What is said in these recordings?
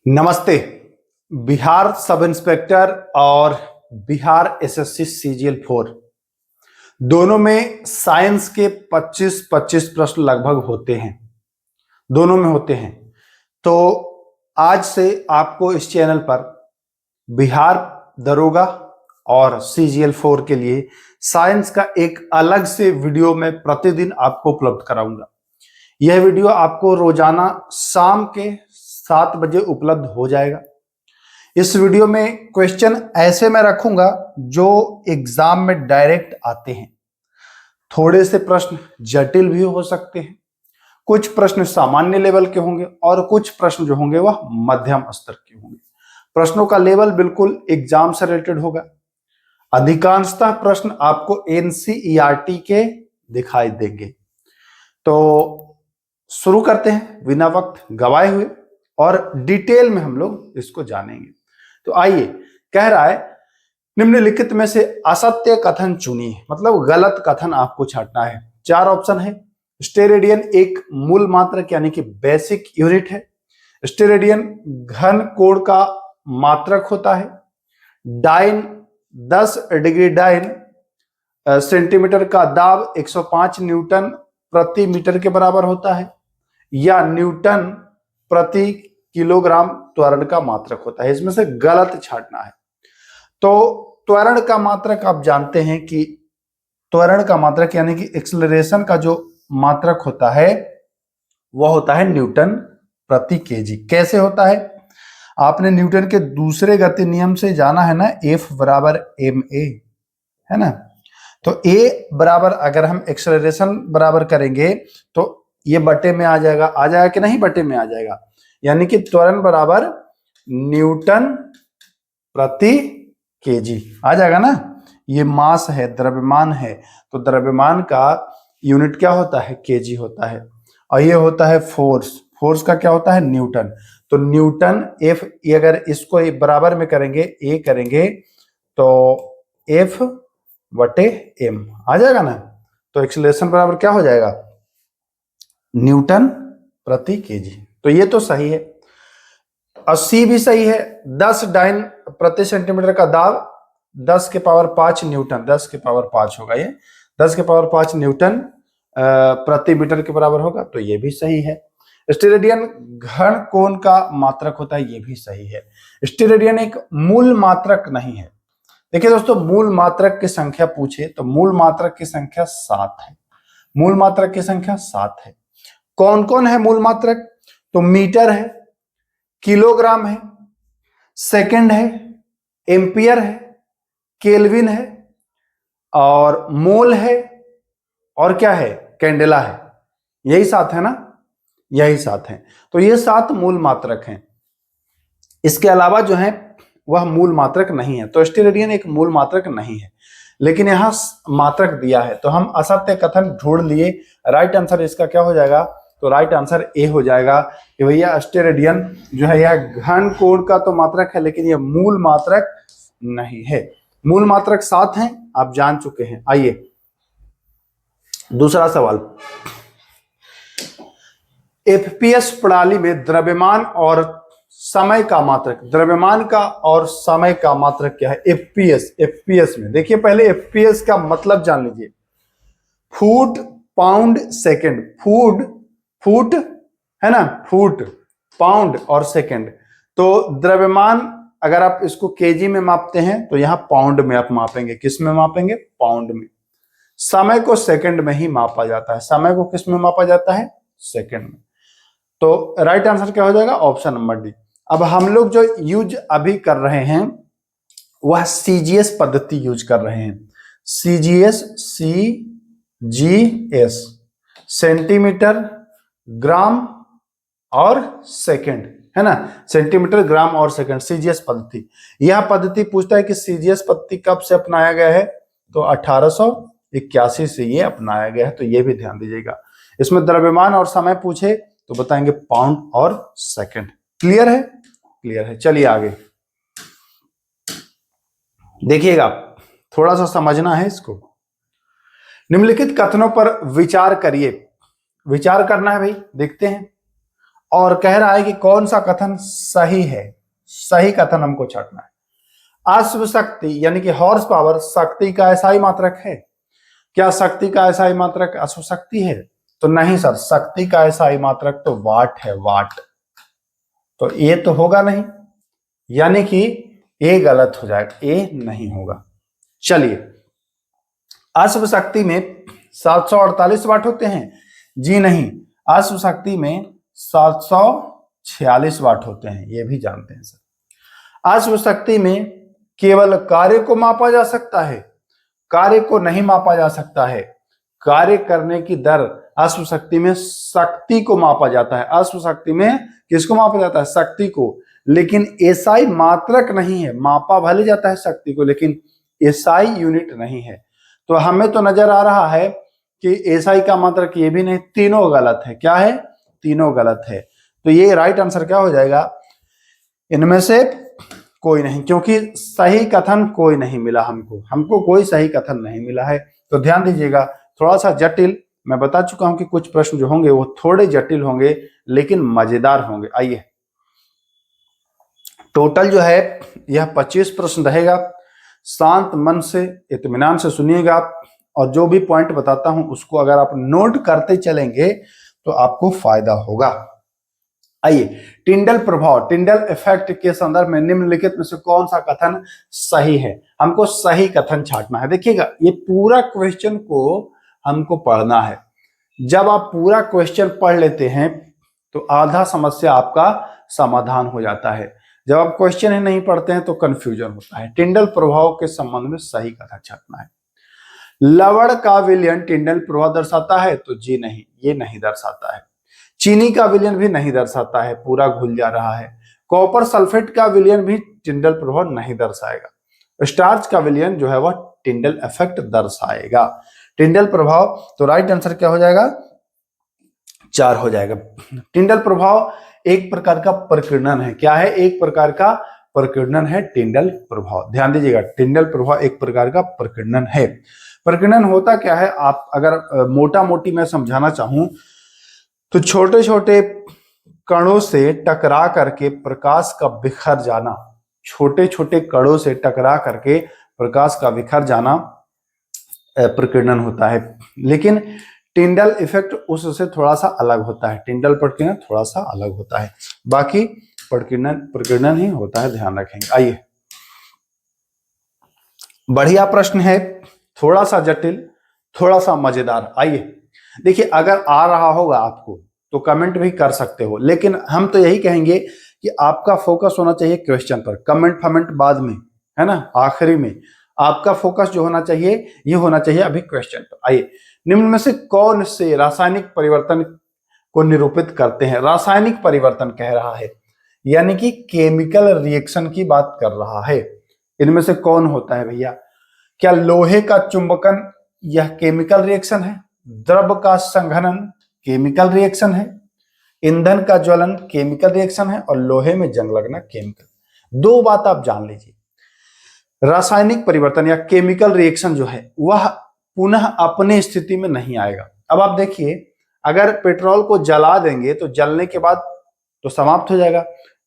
नमस्ते। Bihar sub inspector और Bihar SSC CGL 4 दोनों में साइंस के 25-25 प्रश्न लगभग होते हैं, दोनों में होते हैं। तो आज से आपको इस चैनल पर बिहार दरोगा और सीजीएल 4 के लिए साइंस का एक अलग से वीडियो मैं प्रतिदिन आपको उपलब्ध कराऊंगा। यह वीडियो आपको रोजाना शाम के 7 बजे उपलब्ध हो जाएगा। इस वीडियो में क्वेश्चन ऐसे मैं रखूंगा जो एग्जाम में डायरेक्ट आते हैं। थोड़े से प्रश्न जटिल भी हो सकते हैं, कुछ प्रश्न सामान्य लेवल के होंगे और कुछ प्रश्न जो होंगे वह मध्यम स्तर के होंगे। प्रश्नों का लेवल बिल्कुल एग्जाम से रिलेटेड होगा। अधिकांशतः प्रश्न आपको एनसीईआरटी के दिखाई देंगे। तो शुरू करते हैं बिना वक्त गवाए हुए और डिटेल में हम लोग इसको जानेंगे। तो आइए, कह रहा है निम्नलिखित में से असत्य कथन चुनिए, मतलब गलत कथन आपको छांटना है। 4 ऑप्शन है। स्टेरेडियन एक मूल मात्रक यानी कि बेसिक यूनिट है। स्टेरेडियन घन कोण का मात्रक होता है। डाइन 10 डिग्री डाइन सेंटीमीटर का दाब 105 न्यूटन प्रति मीटर के बराबर होता है, या न्यूटन प्रति किलोग्राम त्वरण का मात्रक होता है। इसमें से गलत छांटना है। तो त्वरण का मात्रक आप जानते हैं कि त्वरण का मात्रक यानी कि एक्सेलरेशन का जो मात्रक होता है वह होता है न्यूटन प्रति केजी। कैसे होता है? आपने न्यूटन के दूसरे गति नियम से जाना है ना, F बराबर ma, है ना। तो A बराबर अगर हम एक्सेलरेशन बराबर करेंगे तो ये बटे में आ जाएगा कि नहीं? बटे में आ जाएगा, यानी कि त्वरण बराबर न्यूटन प्रति केजी आ जाएगा ना। ये मास है, द्रव्यमान है, तो द्रव्यमान का यूनिट क्या होता है? केजी होता है। और ये होता है फोर्स, फोर्स का क्या होता है? न्यूटन। तो न्यूटन F, अगर इसको बराबर में करेंगे, A करेंगे तो F बटे m आ जाएगा ना। तो एक्सेलरेशन बराबर क्या हो जाएगा? न्यूटन प्रति केजी। तो ये तो सही है। 80 भी सही है। 10 डाइन प्रति सेंटीमीटर का दाब 10 के पावर 5 न्यूटन, 10 के पावर 5 होगा, ये 10 के पावर 5 न्यूटन प्रति मीटर के बराबर होगा, तो ये भी सही है। स्टेरेडियन घन कोण का मात्रक होता है, ये भी सही है। स्टेरेडियन एक मूल मात्रक नहीं है। देखिए दोस्तों, मूल मात्रक की संख्या पूछे तो मूल मात्रक की संख्या 7 है। मूल मात्रक की संख्या 7 है। कौन कौन है मूल मात्रक? तो मीटर है, किलोग्राम है, सेकंड है, एम्पियर है, केल्विन है, और मोल है, और क्या है? कैंडेला है। यही 7 है ना, यही 7 है। तो ये 7 मूल मात्रक हैं। इसके अलावा जो है वह मूल मात्रक नहीं है। तो स्टेरेडियन एक मूल मात्रक नहीं है, लेकिन यहां मात्रक दिया है, तो हम असत्य कथन ढूंढ लिए। राइट आंसर इसका क्या हो जाएगा? तो राइट आंसर ए हो जाएगा कि भैया स्टेरेडियन जो है यह घन कोण का तो मात्रक है, लेकिन यह मूल मात्रक नहीं है। मूल मात्रक 7 हैं, आप जान चुके हैं। आइए दूसरा सवाल। एफपीएस प्रणाली में द्रव्यमान और समय का मात्रक, द्रव्यमान का और समय का मात्रक क्या है? एफपीएस। एफपीएस में देखिए, पहले एफपीएस का मतलब जान लीजिए। Foot pound second. फुट है ना, फुट पाउंड और सेकंड। तो द्रव्यमान अगर आप इसको केजी में मापते हैं तो यहां पाउंड में आप मापेंगे। किस में मापेंगे? पाउंड में। समय को सेकंड में ही मापा जाता है। समय को किस में मापा जाता है? सेकंड में। तो राइट आंसर क्या हो जाएगा? Option number D. अब हम लोग जो यूज अभी कर रहे हैं वह सीजीएस पद्धति यूज कर रहे हैं। सीजीएस, CGS, सेंटीमीटर, ग्राम और सेकंड, है ना। सेंटीमीटर, ग्राम और सेकंड, सीजीएस पद्धति। यह पद्धति पूछता है कि सीजीएस पद्धति कब से अपनाया गया है? तो 1881 से ये अपनाया गया है। तो ये भी ध्यान दीजिएगा। इसमें द्रव्यमान और समय पूछे तो बताएंगे पाउंड और सेकंड। क्लियर है? क्लियर है। चलिए आगे देखिएगा, थोड़ा सा समझना है इसको। निम्नलिखित कथनों पर विचार करिए। विचार करना है भाई, देखते हैं। और कह रहा है कि कौन सा कथन सही है, सही कथन हमको छांटना है। अश्व शक्ति यानी कि हॉर्स पावर शक्ति का एसआई मात्रक है। क्या शक्ति का एसआई मात्रक अश्व शक्ति है? तो नहीं सर, शक्ति का एसआई मात्रक तो वाट है, वाट। तो ए तो होगा नहीं, यानी कि ए गलत हो जाएगा, ए नहीं होगा। चलिए, अश्व शक्ति में 748 वाट होते हैं? जी नहीं, अश्व शक्ति में 746 वाट होते हैं, ये भी जानते हैं सर। अश्व शक्ति में केवल कार्य को मापा जा सकता है, कार्य को नहीं मापा जा सकता है। कार्य करने की दर अश्व शक्ति में शक्ति को मापा जाता है। अश्व शक्ति में किसको मापा जाता है? शक्ति को। लेकिन एसआई मात्रक नहीं है, मापा भले जाता है शक्ति को, लेकिन एसआई यूनिट नहीं है। तो हमें तो नजर आ रहा है कि एसआई का मात्रक ये भी नहीं, तीनों गलत है। क्या है? तीनों गलत है। तो ये राइट आंसर क्या हो जाएगा? इनमें से कोई नहीं, क्योंकि सही कथन कोई नहीं मिला हमको कोई सही कथन नहीं मिला है। तो ध्यान दीजिएगा, थोड़ा सा जटिल, मैं बता चुका हूं कि कुछ प्रश्न जो होंगे वो थोड़े जटिल होंगे लेकिन मजेदार होंगे। आइए, टोटल जो है यह 25 प्रश्न रहेगा। शांत मन से, इत्मीनान से सुनिएगा, और जो भी पॉइंट बताता हूं उसको अगर आप नोट करते चलेंगे तो आपको फायदा होगा। आइए, टिंडल प्रभाव, टिंडल इफेक्ट के संदर्भ में निम्नलिखित में से कौन सा कथन सही है? हमको सही कथन छांटना है। देखिएगा, ये पूरा क्वेश्चन को हमको पढ़ना है। जब आप पूरा क्वेश्चन पढ़ लेते हैं तो आधा समस्या आपका समाधान हो जाता है। जब आप क्वेश्चन ही नहीं पढ़ते हैं तो कंफ्यूजन होता है। टिंडल प्रभाव के संबंध में सही कथन छांटना है। लवण का विलयन टिंडल प्रभाव दर्शाता है? तो जी नहीं, ये नहीं दर्शाता है। चीनी का विलयन भी नहीं दर्शाता है, पूरा घुल जा रहा है। कॉपर सल्फेट का विलयन भी टिंडल प्रभाव नहीं दर्शाएगा। स्टार्च का विलयन जो है वह टिंडल इफेक्ट दर्शाएगा। टिंडल प्रभाव, तो राइट आंसर क्या हो जाएगा? 4 हो जाएगा। टिंडल प्रभाव एक प्रकार का प्रकीर्णन है। क्या है? एक प्रकार का प्रकीर्णन है टिंडल प्रभाव। ध्यान दीजिएगा, टिंडल प्रभाव एक प्रकार का प्रकीर्णन है। प्रकीर्णन होता क्या है? आप अगर मोटा मोटी मैं समझाना चाहूं तो छोटे छोटे कणों से टकरा करके प्रकाश का बिखर जाना, छोटे छोटे कणों से टकरा करके प्रकाश का बिखर जाना प्रकीर्णन होता है। लेकिन टिंडल इफेक्ट उससे थोड़ा सा अलग होता है। टिंडल प्रकीर्णन थोड़ा सा अलग होता है, बाकी प्रकीर्णन ही होता है, ध्यान रखेंगे। आइए, बढ़िया प्रश्न है, थोड़ा सा जटिल, थोड़ा सा मजेदार। आइए देखिए, अगर आ रहा होगा आपको तो कमेंट भी कर सकते हो, लेकिन हम तो यही कहेंगे कि आपका फोकस होना चाहिए क्वेश्चन पर। कमेंट फमेंट बाद में, है ना, आखिरी में। आपका फोकस जो होना चाहिए ये होना चाहिए अभी क्वेश्चन पर। आइए, निम्न में से कौन से रासायनिक परिवर्तन को निरूपित करते हैं? रासायनिक परिवर्तन कह रहा है, यानी कि केमिकल रिएक्शन की बात कर रहा है। इनमें से कौन होता है भैया? क्या लोहे का चुंबकन यह केमिकल रिएक्शन है? द्रव का संघनन केमिकल रिएक्शन है? ईंधन का ज्वलन केमिकल रिएक्शन है? और लोहे में जंग लगना केमिकल। दो बात आप जान लीजिए, रासायनिक परिवर्तन या केमिकल रिएक्शन जो है वह पुनः अपनी स्थिति में नहीं आएगा। अब आप देखिए, अगर पेट्रोल को जला देंगे तो जलने के बाद तो समाप्त हो जाएगा,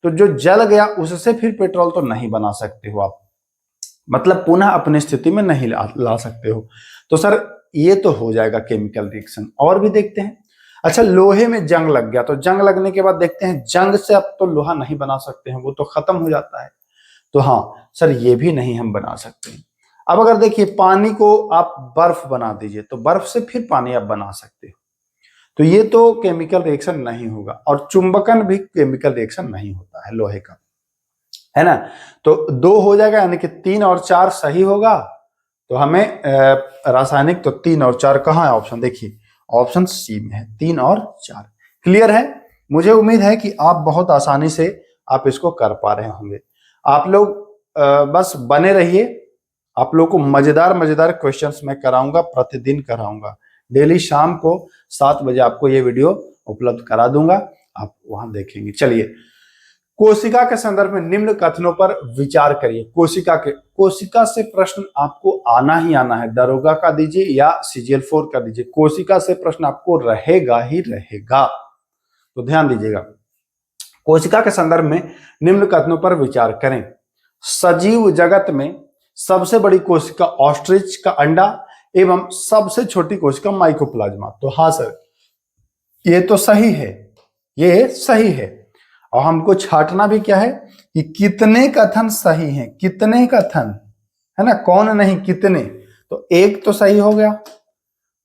तो जो जल गया उससे फिर पेट्रोल तो नहीं बना सकते हो आप, मतलब पुनः अपनी स्थिति में नहीं ला सकते हो। तो सर ये तो हो जाएगा केमिकल रिएक्शन। और भी देखते हैं। अच्छा, लोहे में जंग लग गया, तो जंग लगने के बाद देखते हैं, जंग से अब तो लोहा नहीं बना सकते हैं, वो तो खत्म हो जाता है। तो हाँ सर, ये भी नहीं हम बना सकते हैं। अब अगर देखिए, पानी को आप बर्फ बना दीजिए तो बर्फ से फिर पानी आप बना सकते हो, तो ये तो केमिकल रिएक्शन नहीं होगा। और चुंबकन भी केमिकल रिएक्शन नहीं होता है लोहे का, है ना। तो 2 हो जाएगा, यानी कि 3 और 4 सही होगा। तो हमें रासायनिक, तो 3 और 4 कहाँ है ऑप्शन? देखिए, ऑप्शन सी में है, 3 और 4। क्लियर है? मुझे उम्मीद है कि आप बहुत आसानी से आप इसको कर पा रहे होंगे। आप लोग बस बने रहिए, आप लोग को मजेदार मजेदार क्वेश्चंस मैं कराऊंगा, प्रतिदिन कराऊंगा। डेली शाम को 7 बजे आपको ये वीडियो उपलब्ध करा दूंगा, आप वहां देखेंगे। चलिए, कोशिका के संदर्भ में निम्न कथनों पर विचार करिए। कोशिका से प्रश्न आपको आना ही आना है, दरोगा का दीजिए या CGL4 का दीजिए, कोशिका से प्रश्न आपको रहेगा ही रहेगा। तो ध्यान दीजिएगा, कोशिका के संदर्भ में निम्न कथनों पर विचार करें। सजीव जगत में सबसे बड़ी कोशिका ऑस्ट्रिच का अंडा एवं सबसे छोटी कोशिका माइकोप्लाज्मा। तो हाँ सर, ये तो सही है, ये सही है। और हमको छांटना भी क्या है कि कितने कथन सही हैं, कितने कथन, है ना, कौन नहीं कितने। तो एक तो सही हो गया।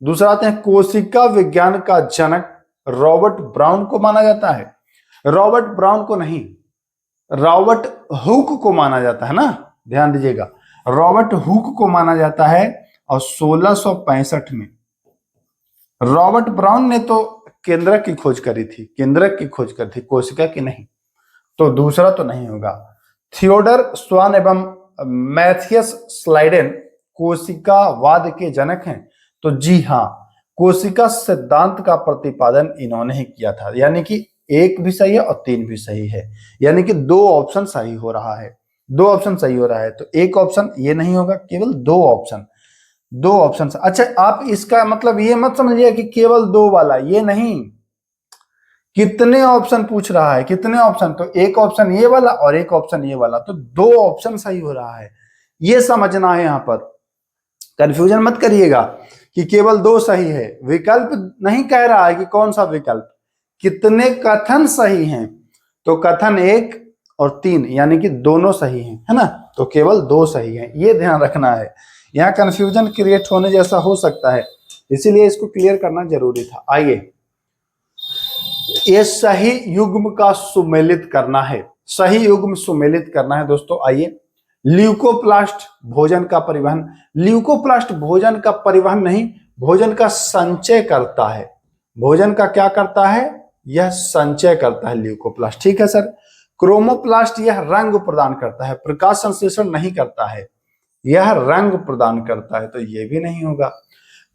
दूसरा आते हैं, कोशिका विज्ञान का जनक रॉबर्ट ब्राउन को माना जाता है। रॉबर्ट ब्राउन को नहीं, रॉबर्ट हुक को माना जाता है ना, ध्यान दीजिएगा, रॉबर्ट हुक को माना जाता है। और 1665 में रॉबर्ट ब्राउन ने तो केंद्रक की खोज करी थी, केंद्रक की खोज करी थी, कोशिका की नहीं। तो दूसरा तो नहीं होगा। थियोडर स्वान एवं मैथियस स्लाइडेन कोशिकावाद के जनक हैं। तो जी हाँ, कोशिका सिद्धांत का प्रतिपादन इन्होंने ही किया था। यानी कि एक भी सही है और तीन भी सही है, यानी कि दो ऑप्शन सही हो रहा है, दो ऑप्शन सही हो रहा है। तो एक ऑप्शन ये नहीं होगा, केवल दो ऑप्शन, दो ऑप्शन। अच्छा, आप इसका मतलब ये मत समझिए कि केवल दो वाला, ये नहीं, कितने ऑप्शन पूछ रहा है, कितने ऑप्शन। तो एक ऑप्शन ये वाला और एक ऑप्शन ये वाला, तो दो ऑप्शन सही हो रहा है, ये समझना है। यहां पर कंफ्यूजन मत करिएगा कि केवल दो सही है, विकल्प नहीं कह रहा है कि कौन सा विकल्प, कितने कथन सही हैं। तो कथन एक और तीन, यानी कि दोनों सही हैं, है ना, तो केवल दो सही हैं, ये ध्यान रखना है। यहाँ कंफ्यूजन क्रिएट होने जैसा हो सकता है, इसीलिए इसको क्लियर करना जरूरी था। आइए, ये सही युग्म का सुमेलित करना है, सही युग्म सुमेलित करना है दोस्तों। आइए, ल्यूकोप्लास्ट भोजन का परिवहन, ल्यूकोप्लास्ट भोजन का परिवहन नहीं, भोजन का संचय करता है। भोजन का क्या करता है, यह संचय करता है ल्यूकोप्लास्ट, ठीक है सर। क्रोमोप्लास्ट यह रंग प्रदान करता है, प्रकाश संश्लेषण नहीं करता है, यह रंग प्रदान करता है, तो यह भी नहीं होगा।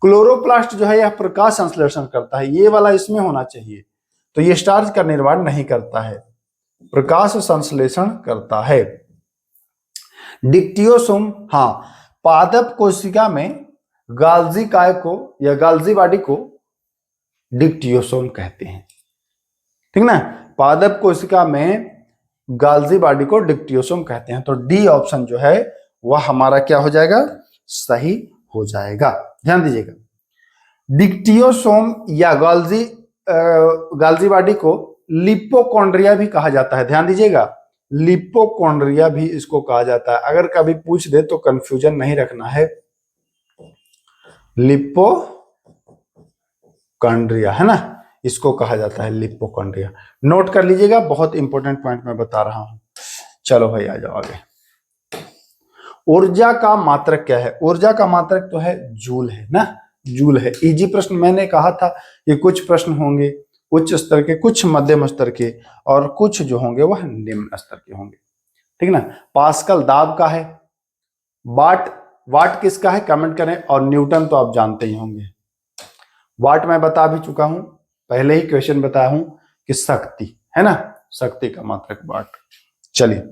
क्लोरोप्लास्ट जो है यह प्रकाश संश्लेषण करता है, ये वाला इसमें होना चाहिए। तो ये स्टार्च का निर्माण नहीं करता है, प्रकाश संश्लेषण करता है। डिक्टियोसोम, हाँ, पादप कोशिका में गाल्जी काय को या गाल्जी बॉडी को डिक्टियोसोम कहते हैं, ठीक ना। पादप कोशिका में गाल्जी बॉडी को डिक्टियोसोम कहते हैं। तो डी ऑप्शन जो है वह हमारा क्या हो जाएगा, सही हो जाएगा। ध्यान दीजिएगा, डिक्टियोसोम या गाल्जी बॉडी को लिपोकॉन्ड्रिया भी कहा जाता है। ध्यान दीजिएगा, लिपोकॉन्ड्रिया भी इसको कहा जाता है। अगर कभी पूछ दे तो कंफ्यूजन नहीं रखना है, लिपोकॉन्ड्रिया, है ना, इसको कहा जाता है लिपोकॉन्ड्रिया। नोट कर लीजिएगा, बहुत इंपॉर्टेंट पॉइंट मैं बता रहा हूं। चलो भाई आ जाओ आगे। ऊर्जा का मात्रक क्या है, ऊर्जा का मात्रक तो है जूल, है ना, जूल है। इजी प्रश्न मैंने कहा था कि कुछ प्रश्न होंगे उच्च स्तर के, कुछ मध्यम स्तर के, और कुछ जो होंगे वह निम्न स्तर के होंगे, ठीक ना। पास्कल दाब का है, वाट किसका है कमेंट करें, और न्यूटन तो आप जानते ही होंगे। वाट मैं बता भी चुका हूं, पहले ही क्वेश्चन बताया हूं कि शक्ति, है ना, शक्ति का मात्रक वाट। चलिए,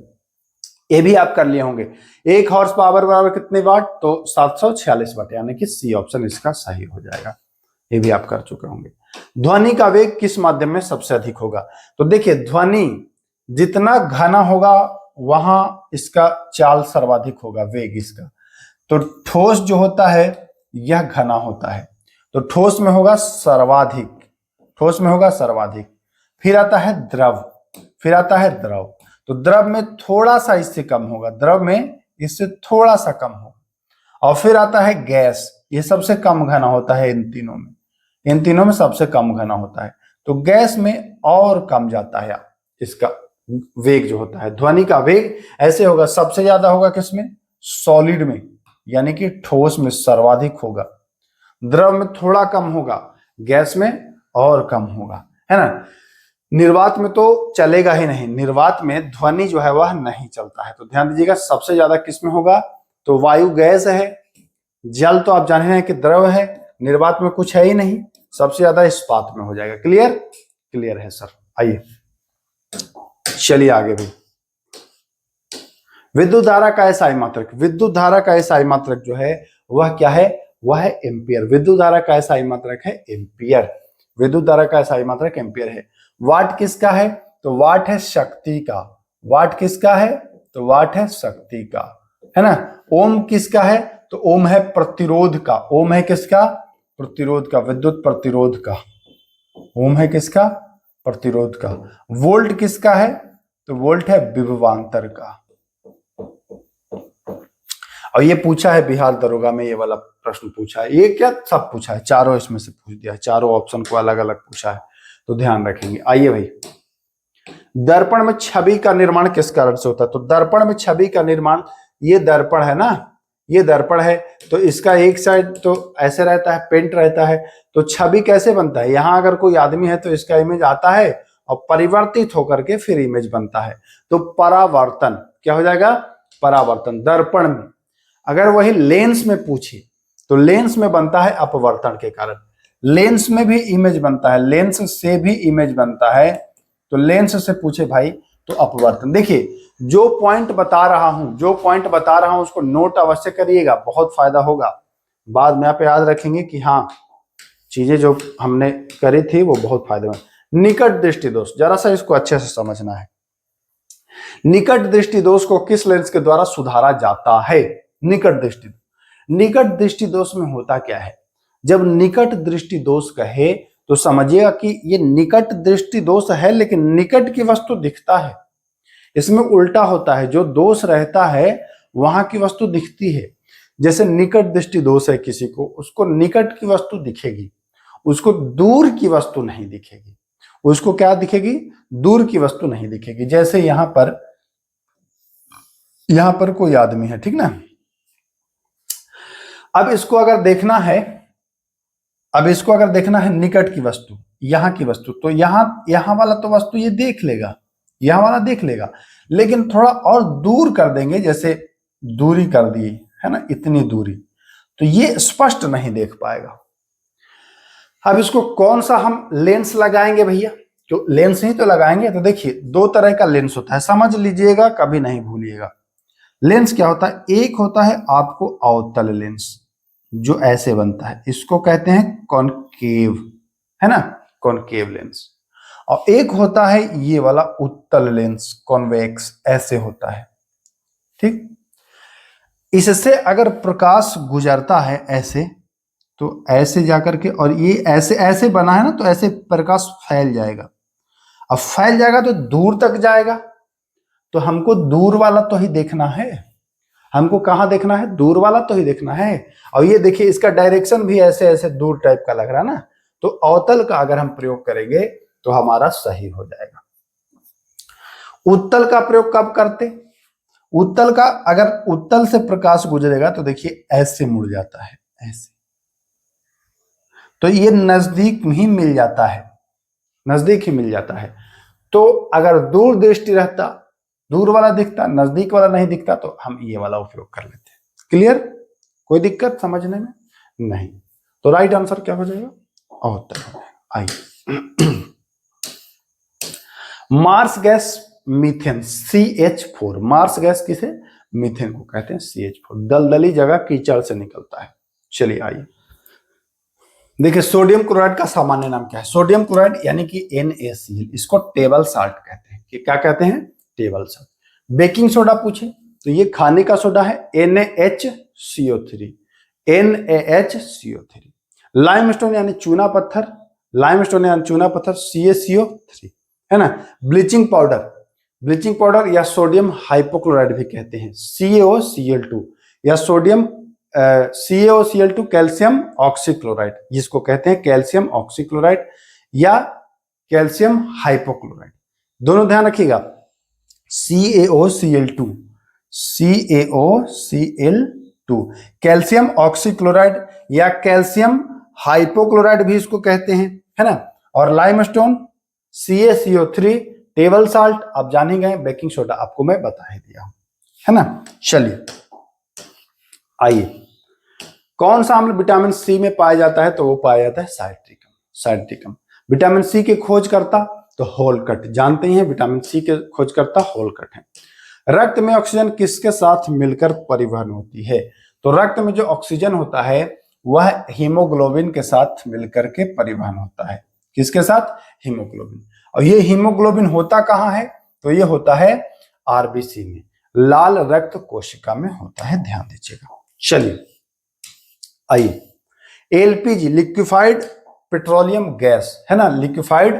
ये भी आप कर लिए होंगे। 1 हॉर्स पावर बराबर कितने वाट, तो 746 वाट, यानी कि सी ऑप्शन इसका सही हो जाएगा। ये भी आप कर चुके होंगे। ध्वनि का वेग किस माध्यम में सबसे अधिक होगा, तो देखिए, ध्वनि जितना घना होगा वहां इसका चाल सर्वाधिक होगा, वेग इसका। तो ठोस जो होता है यह घना होता है, तो ठोस में होगा सर्वाधिक, ठोस में होगा सर्वाधिक। फिर आता है द्रव, फिर आता है द्रव, तो द्रव में थोड़ा सा इससे कम होगा, द्रव में इससे थोड़ा सा कम होगा। और फिर आता है गैस, ये सबसे कम घना होता है इन तीनों में, इन तीनों में सबसे कम घना होता है। तो गैस में और कम जाता है इसका वेग जो होता है। ध्वनि का वेग ऐसे होगा, सबसे ज्यादा होगा किसमें, सॉलिड में, यानी कि ठोस में सर्वाधिक होगा, द्रव में थोड़ा कम होगा, गैस में और कम होगा, है ना। निर्वात में तो चलेगा ही नहीं, निर्वात में ध्वनि जो है वह नहीं चलता है। तो ध्यान दीजिएगा, सबसे ज्यादा किसमें होगा, तो वायु गैस है, जल तो आप जान रहे हैं कि द्रव है, निर्वात में कुछ है ही नहीं, सबसे ज्यादा इस्पात में हो जाएगा। क्लियर, क्लियर है सर। आइए चलिए आगे भी। विद्युत धारा का एसआई मात्रक, विद्युत धारा का एसआई मात्रक जो है वह क्या है, वह है एम्पियर। विद्युत धारा का एसआई मात्रक है एम्पियर, विद्युत धारा का एसआई मात्रक एम्पियर है। वाट किसका है, तो वाट है शक्ति का। वाट किसका है? तो वाट है शक्ति का, है ना। ओम किसका है? तो ओम है प्रतिरोध का। ओम है किसका? प्रतिरोध का, विद्युत प्रतिरोध का। ओम है किसका? प्रतिरोध का। वोल्ट किसका है? तो वोल्ट है विभवांतर का। और ये पूछा है बिहार दरोगा में, ये वाला प्रश्न पूछा है। ये क्या सब पूछा है, चारों इसमें से पूछ दिया है, चारों ऑप्शन को अलग अलग पूछा है, तो ध्यान रखेंगे। आइए भाई, दर्पण में छवि का निर्माण किस कारण से होता है? तो दर्पण में छवि का निर्माण, ये दर्पण है ना, ये दर्पण है, तो इसका एक साइड तो ऐसे रहता है, पेंट रहता है, तो छवि कैसे बनता है? यहां अगर कोई आदमी है तो इसका इमेज आता है और परिवर्तित होकर के फिर इमेज बनता है, तो परावर्तन क्या हो जाएगा? परावर्तन। दर्पण में अगर वही लेंस में पूछे तो लेंस में बनता है अपवर्तन के कारण। लेंस में भी इमेज बनता है, लेंस से भी इमेज बनता है, तो लेंस से पूछे भाई तो अपवर्तन। देखिए जो पॉइंट बता रहा हूं उसको नोट अवश्य करिएगा, बहुत फायदा होगा। बाद में आप याद रखेंगे कि हाँ चीजें जो हमने करी थी वो बहुत फायदेमंद। निकट दृष्टि दोष, जरा सा इसको अच्छे से समझना है। निकट दृष्टि दोष को किस लेंस के द्वारा सुधारा जाता है? निकट दृष्टि दोष में होता क्या है? जब निकट दृष्टि दोष कहे तो समझिएगा कि ये निकट दृष्टि दोष है, लेकिन निकट की वस्तु दिखता है। इसमें उल्टा होता है, जो दोष रहता है वहां की वस्तु दिखती है। जैसे निकट दृष्टि दोष है किसी को, उसको निकट की वस्तु दिखेगी, उसको दूर की वस्तु नहीं दिखेगी। उसको क्या दिखेगी? दूर की वस्तु नहीं दिखेगी। जैसे यहां पर कोई आदमी है, ठीक ना। अब इसको अगर देखना है निकट की वस्तु, यहां की वस्तु, तो यहां वाला तो वस्तु ये देख लेगा, यहां वाला देख लेगा, लेकिन थोड़ा और दूर कर देंगे, जैसे दूरी कर दी है ना, इतनी दूरी, तो ये स्पष्ट नहीं देख पाएगा। अब इसको कौन सा हम लेंस लगाएंगे भैया? तो लेंस ही तो लगाएंगे। तो देखिए दो तरह का लेंस होता है, समझ लीजिएगा, कभी नहीं भूलिएगा। लेंस क्या होता है? एक होता है आपको अवतल लेंस, जो ऐसे बनता है, इसको कहते हैं कॉनकेव, है ना, कॉनकेव लेंस। और एक होता है ये वाला उत्तल लेंस, कॉन्वेक्स, ऐसे होता है, ठीक। इससे अगर प्रकाश गुजरता है ऐसे, तो ऐसे जाकर के, और ये ऐसे ऐसे बना है ना, तो ऐसे प्रकाश फैल जाएगा। अब फैल जाएगा तो दूर तक जाएगा, तो हमको दूर वाला तो ही देखना है। हमको कहां देखना है? दूर वाला तो ही देखना है। और ये देखिए इसका डायरेक्शन भी ऐसे ऐसे दूर टाइप का लग रहा है ना, तो अवतल का अगर हम प्रयोग करेंगे तो हमारा सही हो जाएगा। उत्तल का प्रयोग कब करते? उत्तल का, अगर उत्तल से प्रकाश गुजरेगा तो देखिए ऐसे मुड़ जाता है, ऐसे, तो ये नजदीक ही मिल जाता है, नजदीक ही मिल जाता है। तो अगर दूर दृष्टि रहता, दूर वाला दिखता, नजदीक वाला नहीं दिखता, तो हम ये वाला उपयोग कर लेते हैं। क्लियर? कोई दिक्कत समझने में नहीं? तो राइट आंसर क्या हो जाएगा? अवतल। आइए, marsh gas methane CH4, marsh gas किसे? मीथेन को कहते हैं CH4। दलदली जगह कीचड़ से निकलता है। चलिए आइए देखिए, सोडियम क्लोराइड का सामान्य नाम क्या है? सोडियम क्लोराइड यानी कि NaCl, इसको टेबल साल्ट कहते हैं। कि क्या कहते हैं? Table salt. बेकिंग सोडा पूछे तो ये खाने का सोडा है, NaHCO3, NaHCO3। लाइमस्टोन यानी चूना पत्थर, लाइमस्टोन यानी चूना पत्थर, CaCO3, है ना। ब्लीचिंग पाउडर या सोडियम हाइपोक्लोराइड भी कहते हैं, CaOCl2, या सोडियम CaOCl2 कैल्शियम ऑक्सीक्लोराइड, जिसको कहते हैं कैल्शियम ऑक्सीक्लोराइड या कैल्शियम हाइपोक्लोराइड। दोनों ध्यान रखिएगा, CaOCl2, कैल्शियम ऑक्सीक्लोराइड या कैल्शियम हाइपोक्लोराइड भी इसको कहते हैं, है ना। और लाइमस्टोन CaCO3, टेबल साल्ट आप जान ही गए, बेकिंग सोडा आपको मैं बता ही दिया हूं, है ना। चलिए आइए, कौन सा अम्ल विटामिन सी में पाया जाता है? तो वो पाया जाता है साइट्रिकम। विटामिन सी के खोजकर्ता तो होलकट, जानते ही हैं विटामिन सी के खोजकर्ता होलकट है। रक्त में ऑक्सीजन किसके साथ मिलकर परिवहन होती है? तो रक्त में जो ऑक्सीजन होता है वह हीमोग्लोबिन के साथ मिलकर के परिवहन होता है। किसके साथ? हीमोग्लोबिन। और ये हीमोग्लोबिन होता कहाँ है? तो ये होता है आरबीसी में, लाल रक्त कोशिका में होता है, ध्यान दीजिएगा। चलिए आइए, एलपीजी लिक्विफाइड पेट्रोलियम गैस है ना, लिक्विफाइड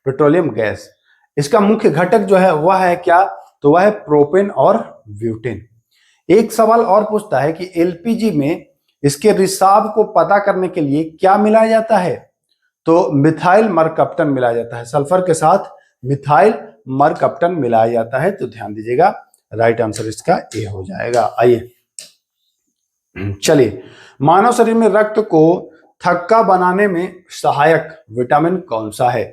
पेट्रोलियम गैस, इसका मुख्य घटक जो है वह है क्या? तो वह है प्रोपेन और ब्यूटेन। एक सवाल और पूछता है कि एलपीजी में इसके रिसाव को पता करने के लिए क्या मिलाया जाता है? तो मिथाइल मरकप्टन मिलाया जाता है, सल्फर के साथ मिथाइल मरकप्टन मिलाया जाता है। तो ध्यान दीजिएगा, राइट आंसर इसका ए हो जाएगा। आइए चलिए, मानव शरीर में रक्त को थक्का बनाने में सहायक विटामिन कौन सा है?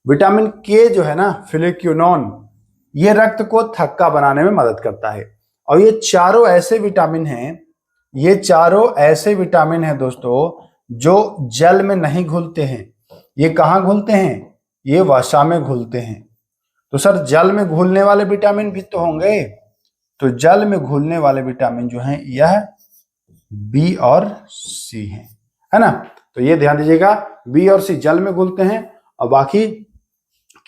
विटामिन के जो है ना, फ्लेक्यूनोन, ये रक्त को थक्का बनाने में मदद करता है। और ये चारों ऐसे विटामिन हैं, ये चारों ऐसे विटामिन हैं दोस्तों जो जल में नहीं घुलते हैं। ये कहाँ घुलते हैं? ये वसा में घुलते हैं। तो सर जल में घुलने वाले विटामिन भी तो होंगे, तो जल में घुलने वाले विटामिन जो हैं यह बी और सी है ना। तो ये ध्यान दीजिएगा, बी और सी जल में घुलते हैं और बाकी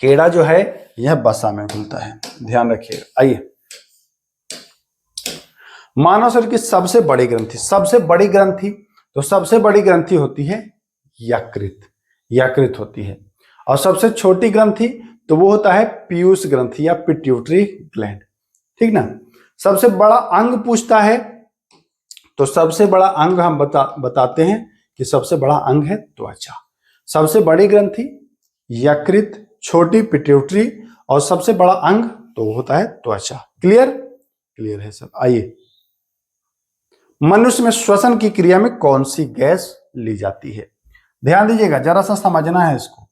केड़ा जो है यह वसा में घुलता है, ध्यान रखिएगा। आइए, मानव शरीर की सबसे बड़ी ग्रंथि, सबसे बड़ी ग्रंथि, तो सबसे बड़ी ग्रंथि होती है यकृत, यकृत होती है। और सबसे छोटी ग्रंथि तो वो होता है पीयूष ग्रंथि या पिट्यूटरी ग्लैंड, ठीक ना। सबसे बड़ा अंग पूछता है, तो सबसे बड़ा अंग हम बताते हैं कि सबसे बड़ा अंग है त्वचा। सबसे बड़ी ग्रंथि यकृत, छोटी पिट्यूटरी और सबसे बड़ा अंग तो होता है त्वचा। क्लियर? क्लियर है सर। आइए, मनुष्य में श्वसन की क्रिया में कौन सी गैस ली जाती है? ध्यान दीजिएगा, जरा सा समझना है इसको।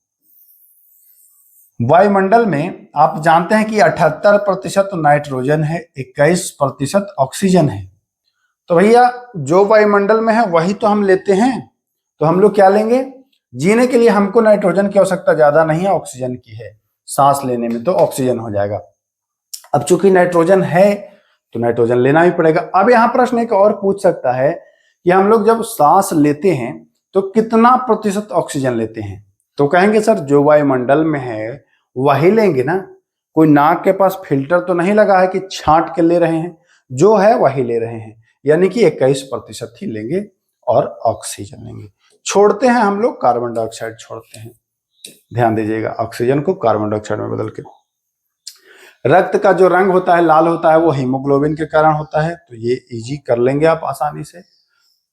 वायुमंडल में आप जानते हैं कि 78% नाइट्रोजन है, 21% ऑक्सीजन है। तो भैया जो वायुमंडल में है वही तो हम लेते हैं, तो हम लोग क्या लेंगे? जीने के लिए हमको नाइट्रोजन की आवश्यकता ज्यादा नहीं है, ऑक्सीजन की है। सांस लेने में तो ऑक्सीजन हो जाएगा। अब चूंकि नाइट्रोजन है तो नाइट्रोजन लेना ही पड़ेगा। अब यहाँ प्रश्न एक और पूछ सकता है कि हम लोग जब सांस लेते हैं तो कितना प्रतिशत ऑक्सीजन लेते हैं? तो कहेंगे सर जो वायुमंडल में है वही लेंगे ना, कोई नाक के पास फिल्टर तो नहीं लगा है कि छांट के ले रहे हैं, जो है वही ले रहे हैं, यानी कि 21% ही लेंगे और ऑक्सीजन लेंगे। छोड़ते हैं हम लोग कार्बन डाइऑक्साइड छोड़ते हैं, ध्यान दीजिएगा, ऑक्सीजन को कार्बन डाइऑक्साइड में बदल के। रक्त का जो रंग होता है लाल होता है, वो हीमोग्लोबिन के कारण होता है, तो ये इजी कर लेंगे आप आसानी से।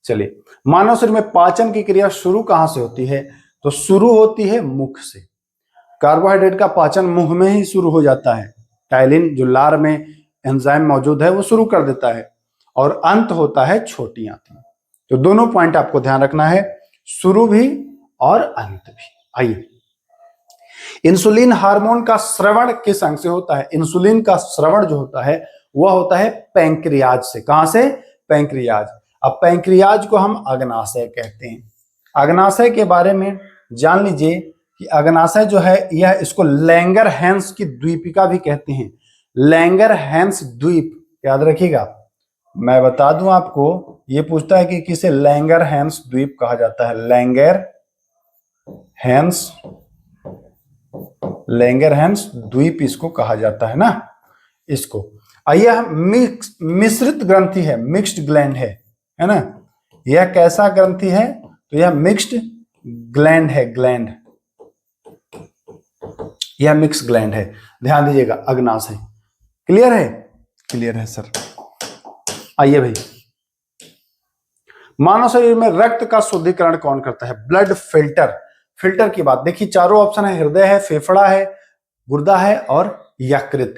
चलिए, मानव शरीर में पाचन की क्रिया शुरू कहां से होती है? तो शुरू होती है मुख से। कार्बोहाइड्रेट का पाचन मुंह में ही शुरू हो जाता है, टाइलिन जो लार में एंजाइम मौजूद है वो शुरू कर देता है, और अंत होता है छोटी आंत में। तो दोनों पॉइंट आपको ध्यान रखना है, शुरू भी और अंत भी। आइए, इंसुलिन हार्मोन का स्रवण किस अंग से होता है? इंसुलिन का स्रवण जो होता है वह होता है पैंक्रियाज से। कहां से? पैंक्रियाज। अब पैंक्रियाज को हम अग्नाशय कहते हैं। अग्नाशय के बारे में जान लीजिए कि अग्नाशय जो है यह, इसको लैंगरहैंस की द्वीपिका भी कहते हैं। लैंगरहैंस द्वीप, याद रखिएगा। मैं बता दूं आपको, ये पूछता है कि किसे लैंगरहैंस द्वीप कहा जाता है? लैंगरहैंस द्वीप इसको कहा जाता है ना, इसको। यह मिश्रित ग्रंथि है, मिक्स्ड ग्लैंड है ना। यह कैसा ग्रंथि है? तो यह मिक्स्ड ग्लैंड है, ग्लैंड, यह मिक्स ग्लैंड है, ध्यान दीजिएगा, अग्नाशय। क्लियर है? क्लियर है सर। आइए भाई, मानव शरीर में रक्त का शुद्धिकरण कौन करता है? Blood filter. फिल्टर की बात देखिए, चारों ऑप्शन है, हृदय है, फेफड़ा है, गुर्दा है और यकृत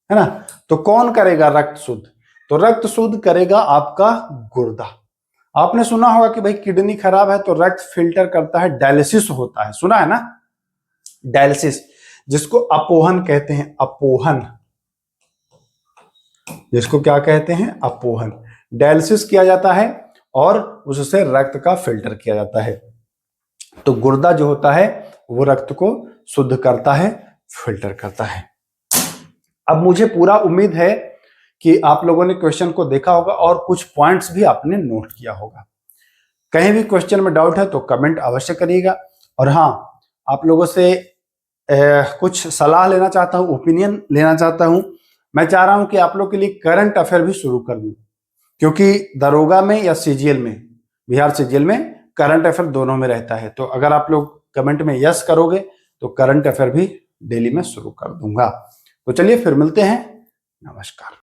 है ना। तो कौन करेगा रक्त शुद्ध? तो रक्त शुद्ध करेगा आपका गुर्दा। आपने सुना होगा कि भाई किडनी खराब है तो रक्त फिल्टर करता है, डायलिसिस होता है, सुना है ना, डायलिसिस, जिसको अपोहन कहते हैं। अपोहन, जिसको क्या कहते हैं? अपोहन। डायलिसिस किया जाता है और उससे रक्त का फिल्टर किया जाता है। तो गुर्दा जो होता है वो रक्त को शुद्ध करता है, फिल्टर करता है। अब मुझे पूरा उम्मीद है कि आप लोगों ने क्वेश्चन को देखा होगा और कुछ पॉइंट्स भी आपने नोट किया होगा। कहीं भी क्वेश्चन में डाउट है तो कमेंट अवश्य करिएगा। और हाँ, आप लोगों से कुछ सलाह लेना चाहता हूँ, ओपिनियन लेना चाहता हूँ। मैं चाह रहा हूँ कि आप लोग के लिए करंट अफेयर भी शुरू कर दूँ, क्योंकि दरोगा में या सीजीएल में, बिहार सीजीएल में करंट अफेयर दोनों में रहता है। तो अगर आप लोग कमेंट में यस करोगे तो करंट अफेयर भी डेली में शुरू कर दूंगा। तो चलिए फिर मिलते हैं। नमस्कार।